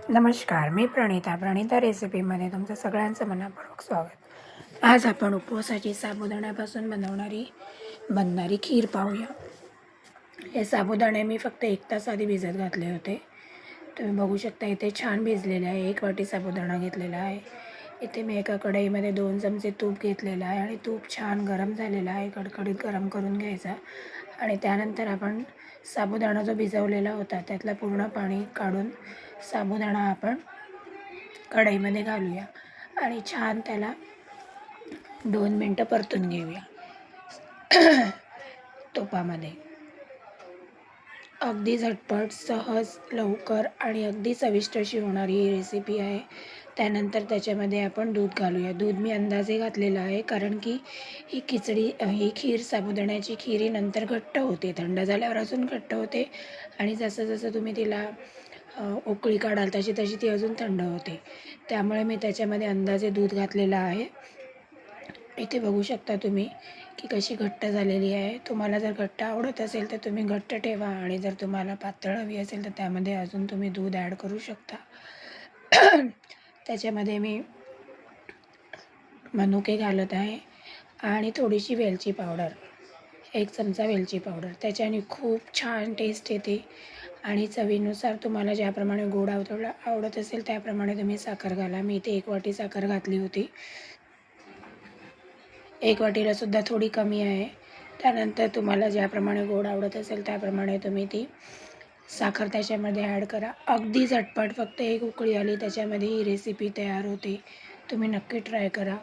नमस्कार, मी प्रणिता रेसिपीमध्ये तुमचं सगळ्यांचं मनःपूर्वक स्वागत. आज आपण उपवासाची साबुदाण्यापासून बनणारी खीर पाहूया. हे साबुदाणे मी फक्त 1 तास आधी भिजत घातले होते. तुम्ही बघू शकता इथे छान भिजलेले आहे. 1 वाटी साबुदाणा घेतलेला आहे. इथे मी एका कढईमध्ये 2 चमचे तूप घेतलेलं आहे आणि तूप छान गरम झालेलं आहे. कडकडीत गरम करून घ्यायचा आणि त्यानंतर आपण साबुदाणा जो भिजवलेला होता त्यातलं पूर्ण पाणी काढून साबुदाणा आपण कढईमध्ये घालूया आणि छान त्याला 2 मिनटं परतून घेऊया तुपामध्ये. अगदी झटपट, सहज, लवकर आणि अगदी चविष्ट अशी होणारी ही रेसिपी आहे. त्यानंतर त्याच्यामध्ये आपण दूध घालूया. दूध मी अंदाजे घातलेलं आहे कारण की ही खीर साबुदाण्याची खीर ही नंतर घट्ट होते. थंड झाल्यावर अजून घट्ट होते आणि जसं जसं तुम्ही तिला उकळी काढाल तशी तशी ती अजून थंड होते. त्यामुळे मी त्याच्यामध्ये अंदाजे दूध घातलेलं आहे. इथे बघू शकता तुम्ही की कशी घट्ट झालेली आहे. तुम्हाला जर घट्ट आवडत असेल तर तुम्ही घट्ट ठेवा आणि जर तुम्हाला पातळ हवी असेल तर त्यामध्ये अजून तुम्ही दूध ॲड करू शकता. त्याच्यामध्ये मी मनुके घालत आहे आणि थोडीशी वेलची पावडर, 1 चमचा वेलची पावडर. त्याच्याने खूप छान टेस्ट येते आणि चवीनुसार तुम्हाला ज्याप्रमाणे गोड आवडत असेल त्याप्रमाणे तुम्ही साखर घाला. मी इथे 1 वाटी साखर घातली होती. 1 वाटीला सुद्धा थोडी कमी आहे. त्यानंतर तुम्हाला ज्याप्रमाणे गोड आवडत असेल त्याप्रमाणे तुम्ही ती साखर त्याच्यामध्ये ॲड करा. अगदी झटपट, फक्त 1 उकळी आली त्याच्यामध्ये ही रेसिपी तयार होते. तुम्ही नक्की ट्राय करा.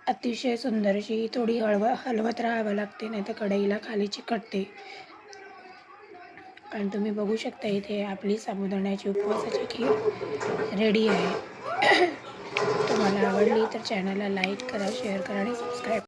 अतिशय सुंदर अशी थोडी हलवत राहावं लागते, नाही तर कढईला खाली चिकटते. आणि तुम्ही बघू शकता इथे आपली साबुदाण्याची उपवासाची खीर रेडी आहे. तुम्हाला आवडली तर चॅनलला लाईक करा, शेअर करा आणि सबस्क्राईब